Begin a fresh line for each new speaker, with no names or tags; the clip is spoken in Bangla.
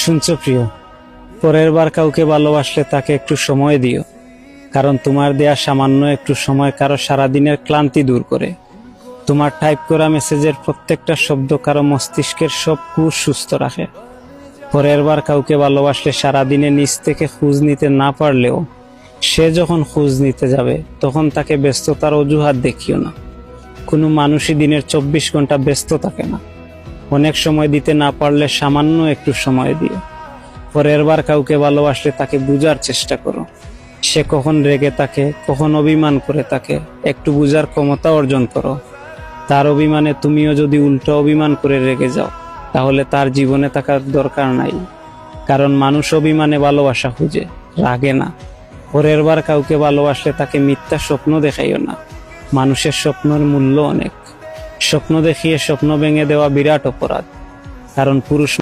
শুনছো প্রিয়, পরের বার কাউকে ভালোবাসলে তাকে একটু সময় দিও, কারণ তোমার দেয়া সামান্য একটু সময় কারো সারাদিনের ক্লান্তি দূর করে। তোমার টাইপ করা মেসেজের প্রত্যেকটা শব্দ কারো মস্তিষ্কের সব কুশ সুস্থ রাখে। পরের বার কাউকে ভালোবাসলে সারাদিনে নিজ থেকে খোঁজ নিতে না পারলেও সে যখন খোঁজ নিতে যাবে তখন তাকে ব্যস্ততার অজুহাত দেখিও না। কোনো মানুষই দিনের 24 ঘন্টা ব্যস্ত থাকে না। অনেক সময় দিতে না পারলে সামান্য একটু সময় দিও। পরের বার কাউকে ভালোবাসলে তাকে বুঝার চেষ্টা করো। সে কখন রেগে থাকে, কখন অভিমান করে থাকে, একটু বুঝার ক্ষমতা অর্জন করো। তার অভিমানে তুমিও যদি উল্টো অভিমান করে রেগে যাও, তাহলে তার জীবনে থাকার দরকার নাই। কারণ মানুষ অভিমানে ভালোবাসা খুঁজে, রাগে না। পরের বার কাউকে ভালোবাসলে তাকে মিথ্যা স্বপ্ন দেখাইও না। মানুষের স্বপ্নের মূল্য অনেক। স্বপ্ন দেখিয়ে স্বপ্ন ভেঙে দেওয়া বিরাট অপরাধ। কারণ পুরুষ